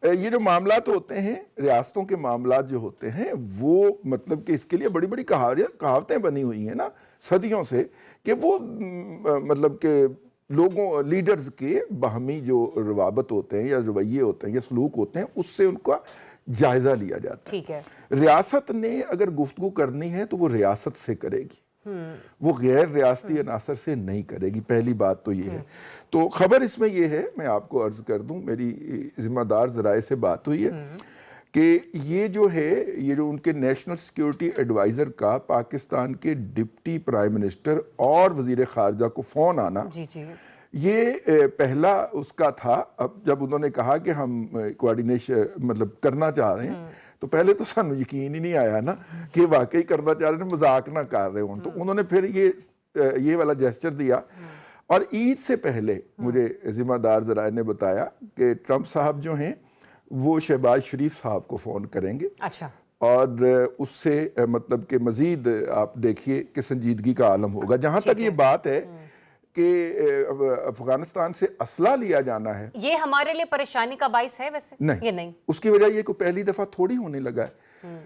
ये जो मामलात होते हैं, रियासतों के मामलात जो होते हैं, वो मतलब कि इसके लिए बड़ी बड़ी कहावतें बनी हुई हैं ना सदियों से, कि वो मतलब कि लोगों लीडर्स के बाहमी जो रवाबत होते हैं या रवैये होते हैं या सलूक होते हैं उससे उनका जायजा लिया जाता है। ठीक है। रियासत ने अगर गुफ्तगू करनी है तो वो रियासत से करेगी, वो गैर रियासती अनासर से नहीं करेगी। पहली बात तो ये है। तो खबर इसमें ये है, मैं आपको अर्ज कर दूं, मेरी जिम्मेदार जराए से बात हुई है कि ये जो उनके नेशनल सिक्योरिटी एडवाइजर का पाकिस्तान के डिप्टी प्राइम मिनिस्टर और वजीर खारजा को फोन आना, जी जी, ये पहला उसका था। अब जब उन्होंने कहा कि हम कोऑर्डिनेशन मतलब करना चाह रहे हैं, तो पहले तो सानू यकीन ही नहीं आया ना कि वाकई करना चाह रहे हैं, मजाक ना कर रहे हो। तो उन्होंने फिर ये वाला जेस्चर दिया। और ईद से पहले मुझे जिम्मेदार जराए ने बताया कि ट्रंप साहब जो हैं वो शहबाज शरीफ साहब को फ़ोन करेंगे। अच्छा। और उससे मतलब कि मज़ीद आप देखिए कि संजीदगी का आलम होगा। जहाँ तक ये बात है कि अफगानिस्तान से असला लिया जाना है, ये हमारे लिए परेशानी का बाइस है वैसे? नहीं, ये नहीं। उसकी वजह ये कोई पहली दफा थोड़ी होने लगा है।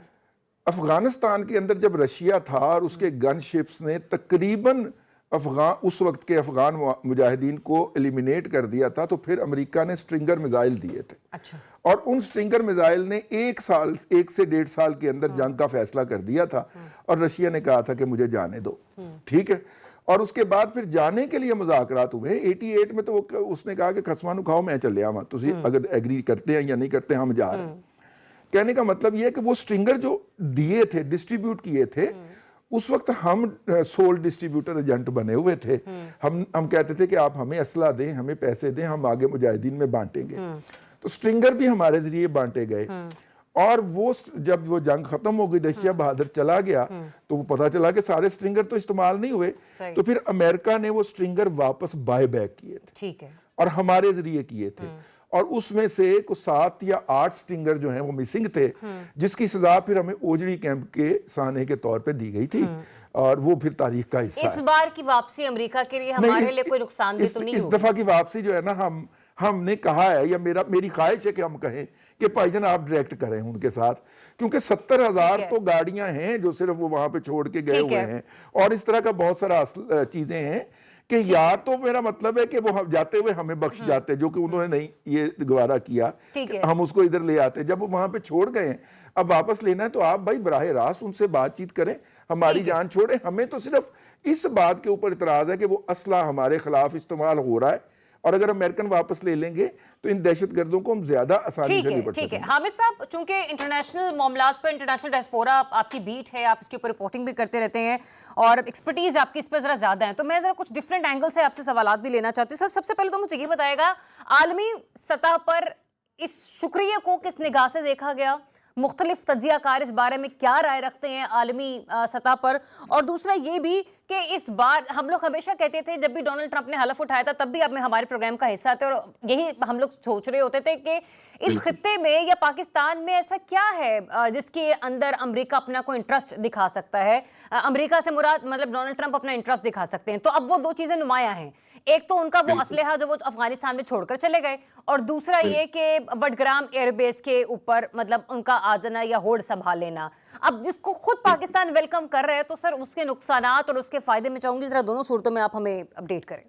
अफगानिस्तान के अंदर जब रशिया था और उसके गन शिप्स ने तकरीबन उस वक्त के अफगान मुजाहिदीन को एलिमिनेट कर दिया था, तो फिर अमेरिका ने स्ट्रिंगर मिसाइल दिए थे। अच्छा। और उन स्ट्रिंगर मिसाइल ने 1 से 1.5 साल के अंदर जंग का फैसला कर दिया था। और रशिया ने कहा था कि मुझे जाने दो, ठीक है। और उसके बाद फिर जाने के लिए मुज़ाकरात हुए 88 में। तो उसने कहा कि खसमानु खाओ, मैं चले आवा, तुसी अगर एग्री करते हैं या नहीं करते, हम जा रहे हैं। कहने का मतलब ये है कि वो स्ट्रिंगर जो दिए थे, डिस्ट्रीब्यूट किए थे, उस वक्त हम सोल डिस्ट्रीब्यूटर एजेंट बने हुए थे। हम कहते थे कि आप हमें असला दें, हमें पैसे दें, हम आगे मुजाहिदीन में बांटेंगे। तो स्ट्रिंगर भी हमारे जरिए बांटे गए। और वो जब वो जंग खत्म हो गई, रशिया बहादुर चला गया, तो वो पता चला कि सारे स्ट्रिंगर तो इस्तेमाल नहीं हुए। तो फिर अमेरिका ने वो स्ट्रिंगर वापस बाय बैक किए थे, ठीक है, और हमारे जरिए किए थे। और उसमें से कुछ 7 या 8 स्ट्रिंगर जो हैं वो मिसिंग थे, जिसकी सजा फिर हमें ओजड़ी कैंप के साने के तौर पे दी गई थी। और वो फिर तारीख का हिस्सा इस बार की वापसी अमेरिका के लिए हमारे लिए कोई नुकसानदेह तो नहीं इस होगी? दफा की वापसी जो है ना, हमने कहा है, या मेरी ख्वाहिश है कि हम कहें कि भाईजान आप डायरेक्ट करें उनके साथ, क्योंकि 70,000 तो गाड़ियां हैं जो सिर्फ वो वहां पे छोड़ के गए हुए हैं। और इस तरह का बहुत सारा चीजें हैं कि या तो मेरा मतलब है कि वो जाते हुए हमें बख्श जाते, जो कि उन्होंने नहीं ये गवारा किया, हम उसको इधर ले आते। जब वो वहां पे छोड़ गए, अब वापस लेना है तो आप भाई बराह रास्त उनसे बातचीत करें, हमारी जान छोड़े। हमें तो सिर्फ इस बात के ऊपर इतराज है कि वो असला हमारे खिलाफ इस्तेमाल हो रहा है, और अगर अमेरिकन वापस ले लेंगे तो इन दहशतगर्दों को हम ज्यादा आसानी से निपट ठीक है। सकेंगे। हामिद साहब, चूंकि इंटरनेशनल मामलात पर इंटरनेशनल डायस्पोरा आपकी बीट है, आप इसके ऊपर रिपोर्टिंग भी करते रहते हैं और एक्सपर्टीज आपकी इस पर जरा ज्यादा है, तो मैं जरा कुछ डिफरेंट एंगल से आपसे सवालात भी लेना चाहती हूँ। सर, सबसे पहले तो मुझे ये बताएगा, आलमी सतह पर इस शुक्रिया को किस निगाह से देखा गया? मुख्तलिफ तज्जियाकार इस बारे में क्या राय रखते हैं आलमी सतह पर? और दूसरा ये भी कि इस बार हम लोग हमेशा कहते थे, जब भी डोनाल्ड ट्रंप ने हलफ उठाया था तब भी अब हमारे प्रोग्राम का हिस्सा थे, और यही हम लोग सोच रहे होते थे कि इस खित्ते में या पाकिस्तान में ऐसा क्या है जिसके अंदर अमेरिका अपना कोई इंटरेस्ट दिखा सकता है। अमेरिका से मुराद मतलब डोनाल्ड ट्रंप अपना इंटरेस्ट दिखा सकते हैं। तो अब वो दो चीजें नुमाया हैं, एक तो उनका वो असलहा जो वो अफगानिस्तान में छोड़कर चले गए, और दूसरा ये कि बडग्राम एयरबेस के ऊपर मतलब उनका आ जाना या होड़ संभाल लेना। अब जिसको खुद पाकिस्तान वेलकम कर रहे हैं, तो सर उसके नुकसानात और उसके फायदे में चाहूंगी जरा दोनों सूरतों में आप हमें अपडेट करें।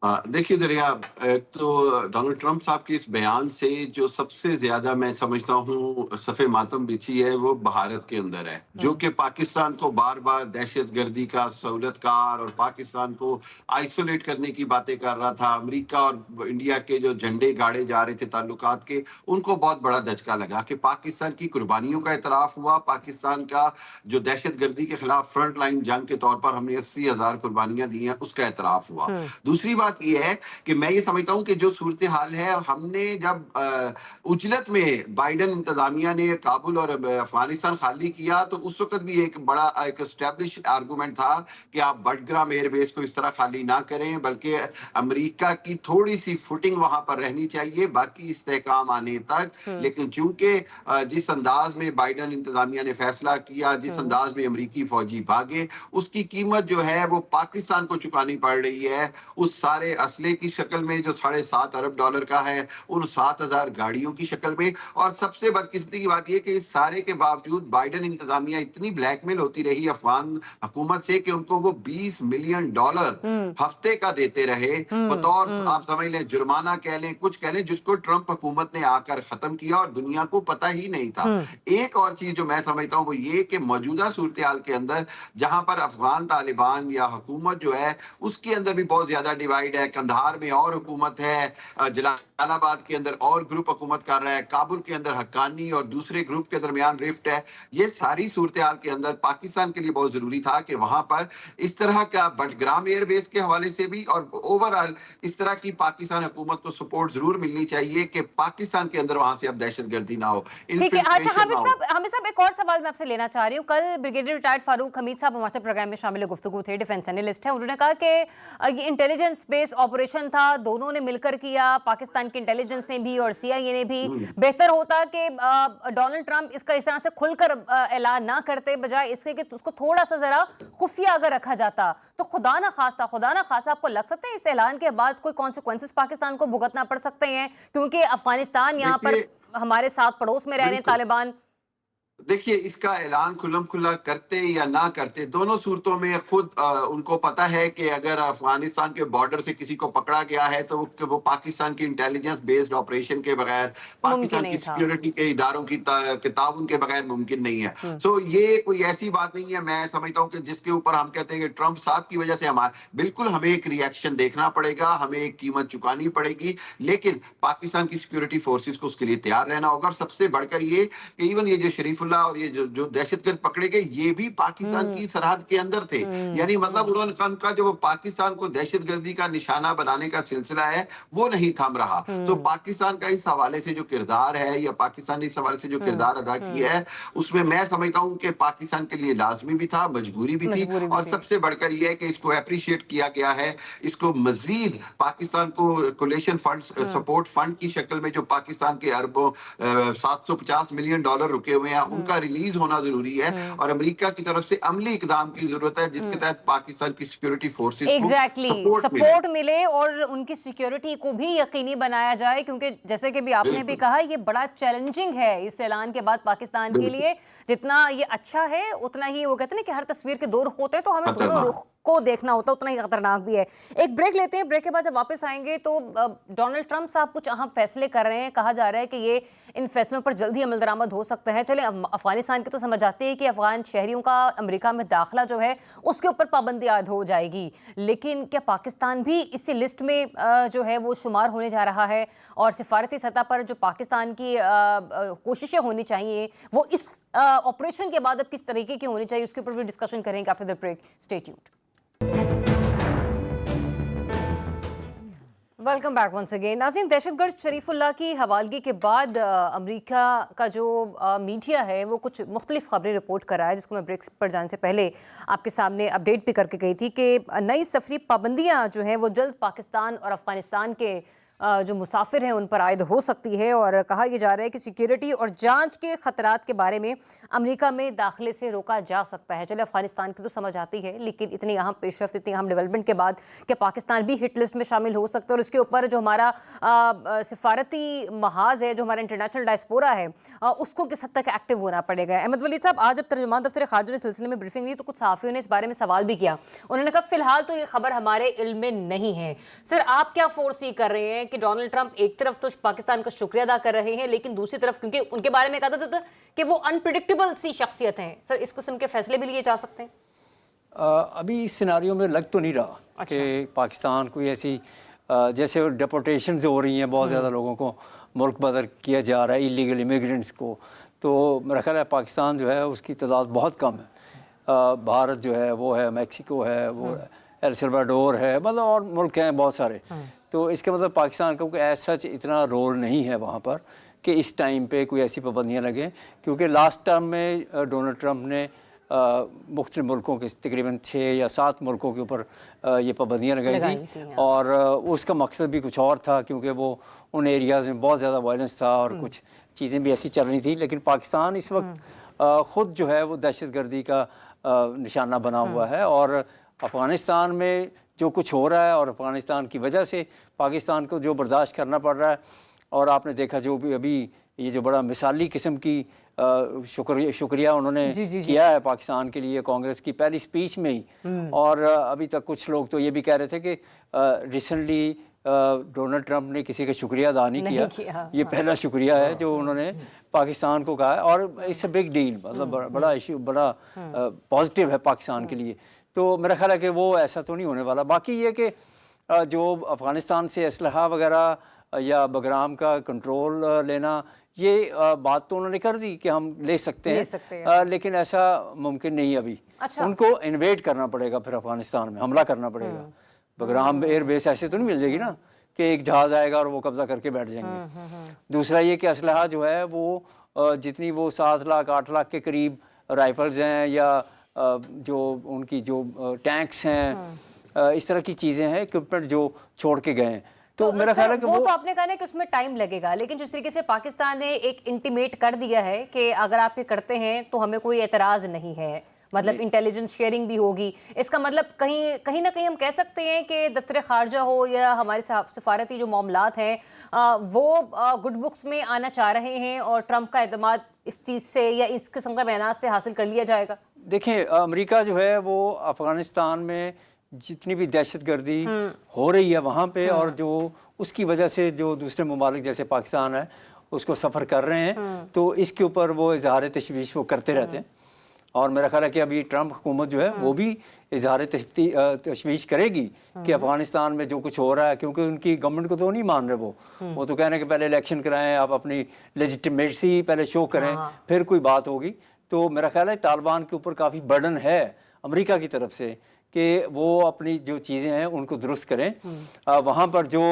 देखिए ज़रिया, एक तो डोनाल्ड ट्रंप साहब के इस बयान से जो सबसे ज़्यादा मैं समझता हूँ सफ़े मातम बिछी है वो भारत के अंदर है, जो कि पाकिस्तान को बार-बार दहशतगर्दी का सहूलतकार और पाकिस्तान को आइसोलेट करने की बातें कर रहा था। अमेरिका और इंडिया के जो झंडे गाड़े जा रहे थे ताल्लुकात के, उनको बहुत बड़ा धचका लगा कि पाकिस्तान की कुर्बानियों का एतराफ़ हुआ, पाकिस्तान का जो दहशतगर्दी के खिलाफ फ्रंट लाइन जंग के तौर पर हमने 80,000 कुर्बानियां दी हैं, उसका एतराफ़ हुआ। दूसरी बात ये है कि मैं ये समझता हूं कि जो सूरत हाल है, हमने जब उजलत में बाइडन इंतजामिया ने काबुल और अफगानिस्तान खाली किया तो उस वक्त भी एक बड़ा एक एस्टेब्लिश आर्गूमेंट था कि आप बटग्राम एयरबेस को इस तरह खाली ना करें, बल्कि अमेरिका की थोड़ी सी फुटिंग वहां पर रहनी चाहिए बाकी इस्तेहकाम आने तक। लेकिन चूंकि जिस अंदाज में बाइडन इंतजामिया ने फैसला किया, जिस अंदाज में अमेरिकी फौजी भागे, उसकी कीमत जो है वो पाकिस्तान को चुकानी पड़ रही है। उस सारे असले की शक्ल में जो $7.5 अरब का है, उन 7,000 गाड़ियों की शक्ल में। और सबसे बदकिस्मती की बात यह कि इस सारे के बावजूद बाइडन इंतजामिया इतनी ब्लैकमेल होती रही अफगान हुकूमत से कि उनको वो $20 मिलियन हफ्ते का देते रहे, बतौर आप समझ लें जुर्माना कह लें, कुछ कह लें, जिसको ट्रंप हुकूमत ने आकर खत्म किया और दुनिया को पता ही नहीं था। एक और चीज जो मैं समझता हूँ वो ये कि मौजूदा सूरत हाल के अंदर जहां पर अफगान तालिबान या हुकूमत जो है उसके अंदर भी बहुत ज्यादा डिवाइड है। कंधार में और हुकूमत है, जलालाबाद के अंदर और ग्रुप हुकूमत कर रहा है, काबुल के अंदर हक्कानी और दूसरे ग्रुप के दरमियान रिफ्ट है। ये सारी सूरत हाल के अंदर पाकिस्तान के लिए बहुत जरूरी था कि वहां पर इस तरह का बटग्राम एयरबेस के हवाले से भी और ओवरऑल इस तरह की पाकिस्तान हुकूमत को सपोर्ट जरूर मिलनी चाहिए कि पाकिस्तान के अंदर वहां से अब दहशतगर्दी ना हो। ठीक है। अच्छा हामिद साहब एक और सवाल मैं आपसे लेना चाह रही हूँ। कल ब्रिगेडियर रिटायर्ड फारूक हमीद साहब हमारे प्रोग्राम में शामिल गुफ्तगू थे, डिफेंस एनालिस्ट हैं। उन्होंने कहा कि ये इंटेलिजेंस बेस्ड ऑपरेशन था, दोनों ने मिलकर किया, पाकिस्तान की इंटेलिजेंस ने भी और CIA ने भी। बेहतर होता कि डोनाल्ड ट्रंप इसका इस तरह से खुलकर ऐलान ना करते, बजाय इसके कि उसको थोड़ा सा जरा खुफिया अगर रखा जाता तो खुदा ना खास्ता आपको लग सकता है इस ऐलान के बाद कोई कॉन्सिक्वेंसेस पाकिस्तान को भुगतना पड़ सकते हैं, क्योंकि अफगानिस्तान यहाँ पर हमारे साथ पड़ोस में रह रहे हैं तालिबान। देखिए, इसका ऐलान खुल्लम खुल्ला करते या ना करते, दोनों सूरतों में खुद उनको पता है कि अगर अफगानिस्तान के बॉर्डर से किसी को पकड़ा गया है तो वो पाकिस्तान की इंटेलिजेंस बेस्ड ऑपरेशन के बगैर, पाकिस्तान की सिक्योरिटी के इदारों की ताउन के बगैर मुमकिन नहीं है। सो ये कोई ऐसी बात नहीं है, मैं समझता हूँ कि जिसके ऊपर हम कहते हैं कि ट्रंप साहब की वजह से बिल्कुल हमें एक रिएक्शन देखना पड़ेगा, हमें एक कीमत चुकानी पड़ेगी, लेकिन पाकिस्तान की सिक्योरिटी फोर्सेस को उसके लिए तैयार रहना होगा। और सबसे बढ़कर ये कि इवन ये जो शरीफुल्लाह और ये जो दहशतगर्द पकड़े गए ये भी पाकिस्तान की सरहद के अंदर थे। यानी मतलब उन्होंने उनका जो पाकिस्तान को दहशतगर्दी का निशाना बनाने का सिलसिला है वो नहीं थम रहा। तो पाकिस्तान का इस हवाले से जो किरदार है या पाकिस्तान ने इस हवाले से जो किरदार अदा किया है उसमें मैं समझता हूं कि पाकिस्तान के लिए लाजमी भी था, मजबूरी भी थी। और सबसे बढ़कर यह है कि इसको अप्रिशिएट किया गया है, इसको मजीद पाकिस्तान को कोलेशन फंड सपोर्ट फंड की शक्ल में जो पाकिस्तान के अरबों $750 मिलियन रुके हुए हैं उनका रिलीज होना जरूरी है। और अमेरिका की तरफ से अमली इकदाम की जरूरत है जिसके तहत पाकिस्तान की सिक्योरिटी फोर्सेस को सपोर्ट मिले और उनकी सिक्योरिटी को भी यकीनी बनाया जाए, क्योंकि जैसे कि भी आपने भी कहा ये बड़ा चैलेंजिंग है इस ऐलान के बाद पाकिस्तान के लिए। जितना ये अच्छा है उतना ही वो कहते हैं कि हर तस्वीर के दो रुख होते हैं, तो हमें दोनों रुख को देखना होता है, उतना ही खतरनाक भी है। एक ब्रेक लेते हैं, ब्रेक के बाद जब वापस आएंगे तो डोनाल्ड ट्रंप साहब कुछ अहम फैसले कर रहे हैं, कहा जा रहा है कि ये इन फैसलों पर जल्दी अमल दरामद हो सकता है। चले अफगानिस्तान की तो समझ आती है कि अफगान शहरियों का अमेरिका में दाखिला जो है उसके ऊपर पाबंदी आयद हो जाएगी, लेकिन क्या पाकिस्तान भी इसी लिस्ट में जो है वो शुमार होने जा रहा है? और सिफारती सतह पर जो पाकिस्तान की कोशिशें होनी चाहिए वो इस ऑपरेशन के बाद अब किस तरीके की होनी चाहिए, उसके ऊपर भी डिस्कशन करेंगे after the break. Stay tuned. Welcome back once again. नाज़रीन, दहशतगर्द शरीफुल्लाह की हवालगी के बाद अमेरिका का जो मीडिया है वो कुछ मुख्तलिफ खबरें रिपोर्ट कर रहा है, जिसको मैं ब्रेक पर जाने से पहले आपके सामने अपडेट भी करके गई थी कि नई सफरी पाबंदियां जो हैं वो जल्द पाकिस्तान और अफगानिस्तान के जो मुसाफिर हैं उन पर आयद हो सकती है, और कहा यह जा रहा है कि सिक्योरिटी और जांच के खतरात के बारे में अमेरिका में दाखिले से रोका जा सकता है। चले, अफगानिस्तान की तो समझ आती है, लेकिन इतनी अहम पेशरफ्त, इतनी अहम डेवलपमेंट के बाद क्या पाकिस्तान भी हिट लिस्ट में शामिल हो सकता है? और इसके ऊपर जो हमारा सिफारती महाज है, जो हमारा इंटरनेशनल डायस्पोरा है, उसको किस हद तक एक्टिव होना पड़ेगा? अहमद वलीद साहब, आज जब तर्जुमान दफ्तर खारजा ने सिलसिले में ब्रीफिंग दी तो कुछ सहाफ़ियों ने इस बारे में सवाल भी किया। उन्होंने कहा फिलहाल तो ये खबर हमारे इल्म में नहीं है। सर, आप क्या फोर्सी कर रहे हैं कि डोनाल्ड ट्रंप एक तरफ तो पाकिस्तान का शुक्रिया अदा कर रहे हैं, लेकिन दूसरी तरफ क्योंकि उनके बारे में कहा था कि वो अनप्रिडिक्टेबल सी शख्सियत हैं, सर इस किस्म के फैसले भी लिए जा सकते हैं? अभी इस सिनारियो में लग तो नहीं रहा कि पाकिस्तान कोई ऐसी जैसे डिपोर्टेशंस हो रही हैं, बहुत ज़्यादा लोगों को मुल्क बदर किया जा रहा है, इलीगल इमिग्रेंट्स को, तो मेरा ख्याल है पाकिस्तान जो है उसकी तादाद बहुत कम है। भारत जो है वो है, मैक्सिको है, वो एल सल्वाडोर है, मतलब और मुल्क हैं बहुत सारे। तो इसके मतलब पाकिस्तान का कोई ऐसा सच इतना रोल नहीं है वहाँ पर कि इस टाइम पे कोई ऐसी पाबंदियाँ लगें, क्योंकि लास्ट टर्म में डोनाल्ड ट्रंप ने मुख्तलिफ मुल्कों के तकरीबन 6 या 7 मुल्कों के ऊपर ये पाबंदियाँ लगाई थी, और उसका मकसद भी कुछ और था, क्योंकि वो उन एरियाज़ में बहुत ज़्यादा वायलेंस था और कुछ चीज़ें भी ऐसी चल रही थी। लेकिन पाकिस्तान इस वक्त ख़ुद जो है वो दहशतगर्दी का निशाना बना हुआ है, और अफ़गानिस्तान में जो कुछ हो रहा है और अफ़गानिस्तान की वजह से पाकिस्तान को जो बर्दाश्त करना पड़ रहा है, और आपने देखा जो भी अभी ये जो बड़ा मिसाली किस्म की शुक्रिया उन्होंने किया है पाकिस्तान के लिए कांग्रेस की पहली स्पीच में ही। और अभी तक कुछ लोग तो ये भी कह रहे थे कि रिसेंटली डोनाल्ड ट्रंप ने किसी का शुक्रिया अदा नहीं किया। ये पहला शुक्रिया है जो उन्होंने पाकिस्तान को कहा है, और इट्स अ बिग डील, मतलब बड़ा इशू, बड़ा पॉजिटिव है पाकिस्तान के लिए। तो मेरा ख्याल है कि वो ऐसा तो नहीं होने वाला। बाकी ये कि जो अफ़गानिस्तान से असलहा वगैरह या बगराम का कंट्रोल लेना, ये बात तो उन्होंने कर दी कि हम ले सकते हैं, लेकिन ऐसा मुमकिन नहीं अभी। उनको इन्वेड करना पड़ेगा, फिर अफ़गानिस्तान में हमला करना पड़ेगा। बगराम एयर बेस ऐसे तो नहीं मिल जाएगी ना कि एक जहाज़ आएगा और वो कब्जा करके बैठ जाएंगे। दूसरा ये कि असलहा जो है वो जितनी वो 7 लाख 8 लाख के करीब राइफल्स हैं, या जो उनकी जो टैंक्स हैं, इस तरह की चीज़ें हैं, इक्विपमेंट जो छोड़ के गए हैं। तो मेरा ख्याल है कि वो तो आपने कहा ना कि उसमें टाइम लगेगा, लेकिन जिस तरीके से पाकिस्तान ने एक इंटीमेट कर दिया है कि अगर आप ये करते हैं तो हमें कोई एतराज़ नहीं है, मतलब इंटेलिजेंस शेयरिंग भी होगी, इसका मतलब कहीं ना कहीं हम कह सकते हैं कि दफ्तर खारजा हो या हमारे सफारती जो मामलात हैं वो गुड बुक्स में आना चाह रहे हैं, और ट्रंप का एतमाद इस चीज़ से या इस किस्म का बयान से हासिल कर लिया जाएगा। देखें, अमेरिका जो है वो अफ़गानिस्तान में जितनी भी दहशतगर्दी हो रही है वहाँ पे, और जो उसकी वजह से जो दूसरे ममालिक जैसे पाकिस्तान है उसको सफ़र कर रहे हैं, तो इसके ऊपर वो इजहार तशवीश वो करते रहते हैं। और मेरा ख्याल है कि अभी ट्रंप हुकूमत जो है वो भी इजहार तशवीश करेगी कि अफ़गानिस्तान में जो कुछ हो रहा है, क्योंकि उनकी गवर्नमेंट को तो नहीं मान रहे वो तो कह रहे हैं कि पहले इलेक्शन कराएं, आप अपनी लेजिटिमेसी पहले शो करें, फिर कोई बात होगी। तो मेरा ख्याल है तालिबान के ऊपर काफ़ी बर्डन है अमेरिका की तरफ से कि वो अपनी जो चीज़ें हैं उनको दुरुस्त करें। वहाँ पर जो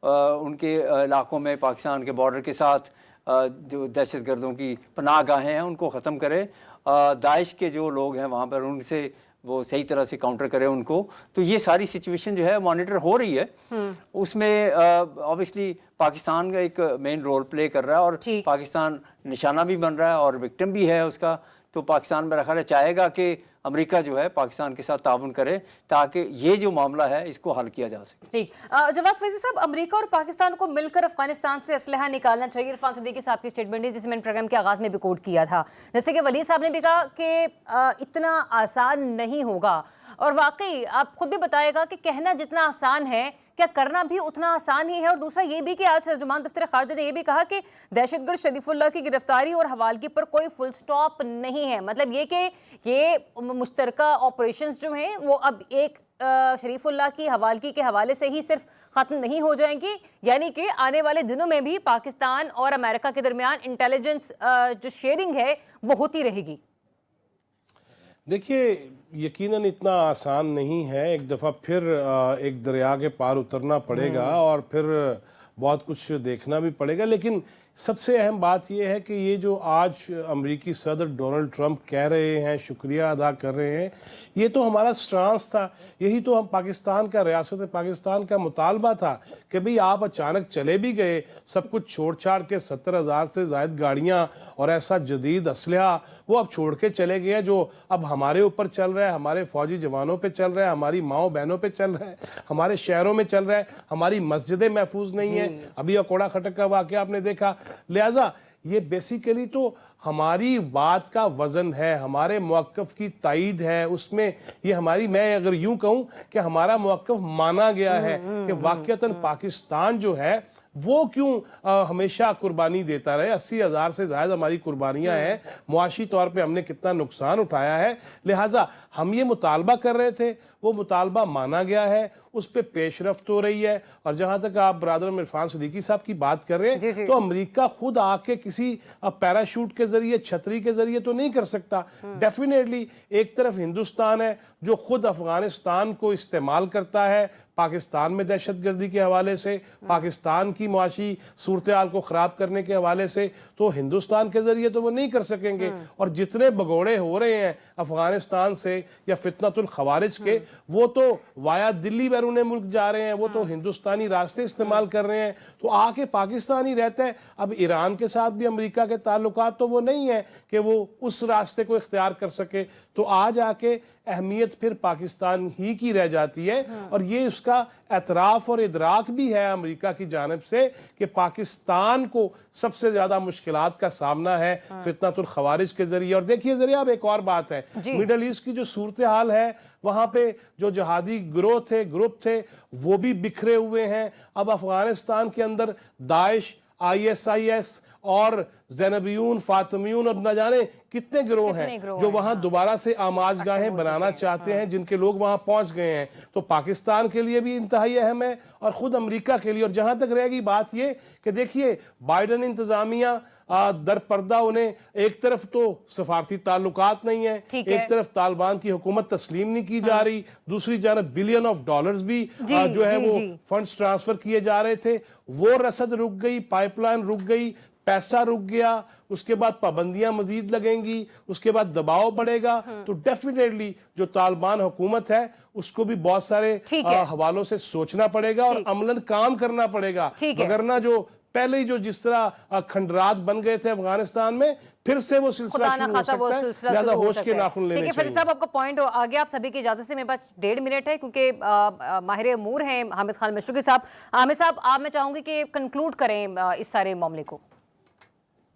उनके इलाकों में पाकिस्तान के बॉर्डर के साथ जो दहशतगर्दों की पनाह गाहें हैं उनको ख़त्म करें, दाइश के जो लोग हैं वहाँ पर उनसे वो सही तरह से काउंटर करें उनको। तो ये सारी सिचुएशन जो है मॉनिटर हो रही है, उसमें ऑब्वियसली पाकिस्तान का एक मेन रोल प्ले कर रहा है, और पाकिस्तान निशाना भी बन रहा है और विक्टिम भी है उसका। तो पाकिस्तान मेरा ख्याल है चाहेगा कि अमेरिका जो है पाकिस्तान के साथ ताउन करे ताकि ये जो मामला है इसको हल किया जा सके। ठीक, जवाद फैजी साहब, अमेरिका और पाकिस्तान को मिलकर अफगानिस्तान से असलहा निकालना चाहिए। इरफान सिद्दीकी साहब की स्टेटमेंट है जिसे मैंने प्रोग्राम के आगाज में भी कोट किया था, जैसे कि वली साहब ने भी कहा कि इतना आसान नहीं होगा, और वाकई आप खुद भी बताएगा कि कहना जितना आसान है क्या करना भी उतना आसान ही है। और दूसरा ये भी कि आज तर्जुमान दफ्तर खारजा ने यह भी कहा कि दहशतगर्द शरीफुल्लाह की गिरफ्तारी और हवालगी पर कोई फुल स्टॉप नहीं है, मतलब ये कि ये मुश्तरका ऑपरेशंस जो हैं वो अब एक शरीफुल्लाह की हवालगी के हवाले से ही सिर्फ ख़त्म नहीं हो जाएंगी, यानी कि आने वाले दिनों में भी पाकिस्तान और अमेरिका के दरमियान इंटेलिजेंस जो शेयरिंग है वो होती रहेगी। देखिए, यकीनन इतना आसान नहीं है, एक दफ़ा फिर एक दरिया के पार उतरना पड़ेगा और फिर बहुत कुछ देखना भी पड़ेगा। लेकिन سب سے اہم بات یہ ہے کہ یہ جو آج امریکی صدر ڈونلڈ ٹرمپ کہہ رہے ہیں، شکریہ ادا کر رہے ہیں، یہ تو ہمارا سٹرانس تھا، یہی تو ہم پاکستان کا، ریاست پاکستان کا مطالبہ تھا کہ بھئی آپ اچانک چلے بھی گئے، سب کچھ چھوڑ چھاڑ کے 70,000 سے زائد گاڑیاں اور ایسا جدید اسلحہ وہ اب چھوڑ کے چلے گئے جو اب ہمارے اوپر چل رہا ہے، ہمارے فوجی جوانوں پہ چل رہا ہے، ہماری ماؤں بہنوں پہ چل رہا ہے، ہمارے شہروں میں چل رہا ہے، ہماری مسجدیں محفوظ نہیں ہیں، ابھی اکوڑا کھٹک کا واقعہ آپ نے دیکھا. لہٰذا یہ بیسیکلی تو ہماری بات کا وزن ہے، ہمارے موقف کی تائید ہے، اس میں یہ ہماری، میں اگر یوں کہوں کہ ہمارا موقف مانا گیا ہے کہ واقعتاً پاکستان جو ہے وہ کیوں ہمیشہ قربانی دیتا رہے. 80,000 سے زائد ہماری قربانیاں ہیں، معاشی طور پہ ہم نے کتنا نقصان اٹھایا ہے. لہٰذا ہم یہ مطالبہ کر رہے تھے، وہ مطالبہ مانا گیا ہے، اس پہ پیش رفت ہو رہی ہے. اور جہاں تک آپ برادر عرفان صدیقی صاحب کی بات کر رہے ہیں تو امریکہ خود آ کے کسی پیراشوٹ کے ذریعے، چھتری کے ذریعے تو نہیں کر سکتا. ڈیفینیٹلی ایک طرف ہندوستان ہے جو خود افغانستان کو استعمال کرتا ہے پاکستان میں دہشت گردی کے حوالے سے، پاکستان کی معاشی صورتحال کو خراب کرنے کے حوالے سے، تو ہندوستان کے ذریعے تو وہ نہیں کر سکیں گے. اور جتنے بگوڑے ہو رہے ہیں افغانستان سے یا فتنۃ الخوارج کے، وہ تو وایا دلی بیرون ملک جا رہے ہیں، وہ تو ہندوستانی راستے استعمال کر رہے ہیں. تو آ کے پاکستان ہی رہتا ہے. اب ایران کے ساتھ بھی امریکہ کے تعلقات تو وہ نہیں ہیں کہ وہ اس راستے کو اختیار کر سکے. تو آج آ کے اہمیت پھر پاکستان ہی کی رہ جاتی ہے. اور یہ اس کا اعتراف اور ادراک بھی ہے امریکہ کی جانب سے کہ پاکستان کو سب سے زیادہ مشکلات کا سامنا ہے فتنۃ الخوارج کے ذریعے. اور دیکھیے ذریعہ اب ایک اور بات ہے، مڈل ایسٹ کی جو صورتحال ہے، وہاں پہ جو جہادی گروہ تھے، گروپ تھے، وہ بھی بکھرے ہوئے ہیں. اب افغانستان کے اندر داعش، ISIS اور زینبیون، فاطمیون اور نہ جانے کتنے گروہ ہیں جو وہاں دوبارہ سے آماج گاہیں بنانا چاہتے ہیں، جن کے لوگ وہاں پہنچ گئے ہیں. تو پاکستان کے لیے بھی انتہائی اہم ہے اور خود امریکہ کے لیے. اور جہاں تک رہے گی بات یہ کہ دیکھیے بائیڈن انتظامیہ در پردہ انہیں ایک طرف تو سفارتی تعلقات نہیں ہیں، ایک طرف طالبان کی حکومت تسلیم نہیں کی جا رہی، دوسری جانب بلین آف ڈالرز بھی جو ہے وہ فنڈز ٹرانسفر کیے جا رہے تھے، وہ رسد رک گئی، پائپ لائن رک گئی، پیسہ رک گیا. اس کے بعد پابندیاں مزید لگیں گی، اس کے بعد دباؤ بڑھے گا. تو ڈیفینیٹلی جو طالبان حکومت ہے اس کو بھی بہت سارے حوالوں سے سوچنا پڑے گا اور عملاً کام کرنا پڑے گا. وگرنہ جو پہلے ہی جو جس طرح کھنڈرات بن گئے تھے افغانستان میں، پھر سے وہ سلسلہ شروع ہو سکتا ہے. لہذا ہوش کے ناخن لینے چاہیے. فیض صاحب آپ کا پوائنٹ آگے، آپ سبھی کی اجازت سے میرے پاس 1.5 منٹ ہے کیونکہ ماہر امور ہیں حامد خان مشرقی صاحب. عامر صاحب آپ میں چاہوں گی کہ کنکلوڈ کریں اس سارے معاملے کو.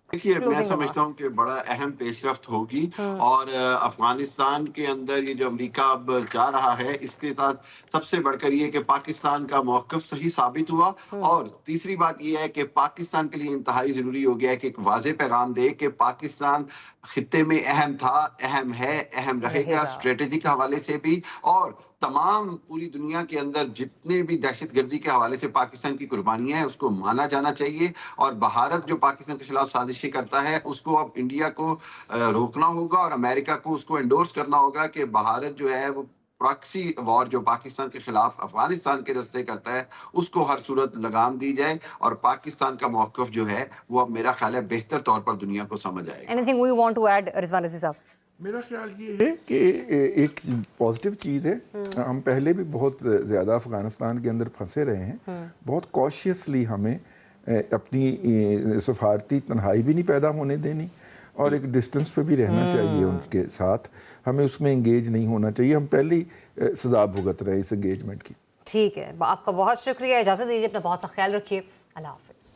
دیکھیے میں سمجھتا ہوں کہ بڑا اہم پیش رفت ہوگی اور افغانستان کے اندر یہ جو امریکہ اب جا رہا ہے، اس کے ساتھ سب سے بڑھ کر یہ کہ پاکستان کا موقف صحیح ثابت ہوا. اور تیسری بات یہ ہے کہ پاکستان کے لیے انتہائی ضروری ہو گیا ہے کہ ایک واضح پیغام دے کہ پاکستان خطے میں اہم تھا، اہم ہے، اہم رہے گا اسٹریٹجک حوالے سے بھی. اور تمام پوری دنیا کے اندر جتنے بھی دہشت گردی کے حوالے سے پاکستان کی قربانیاں ہیں اس کو مانا جانا چاہیے. اور بھارت جو پاکستان کے خلاف سازشیں کرتا ہے اس کو اب انڈیا کو روکنا ہوگا اور امریکہ کو اس کو انڈورس کرنا ہوگا کہ بھارت جو ہے وہ پراکسی وار جو پاکستان کے خلاف افغانستان کے راستے کرتا ہے اس کو ہر صورت لگام دی جائے. اور پاکستان کا موقف جو ہے وہ اب میرا خیال ہے بہتر طور پر دنیا کو سمجھ آئے گا. Anything we want to add Rizwan Razi صاحب؟ میرا خیال یہ ہے کہ ایک پازیٹیو چیز ہے، ہم پہلے بھی بہت زیادہ افغانستان کے اندر پھنسے رہے ہیں. بہت کوشیسلی ہمیں اپنی سفارتی تنہائی بھی نہیں پیدا ہونے دینی اور ایک ڈسٹنس پہ بھی رہنا چاہیے ان کے ساتھ. ہمیں اس میں انگیج نہیں ہونا چاہیے. ہم پہلے ہی سزا بھگت رہے ہیں اس انگیجمنٹ کی. ٹھیک ہے، آپ کا بہت شکریہ. اجازت دیجیے، اپنا بہت سا خیال رکھیے. اللہ حافظ.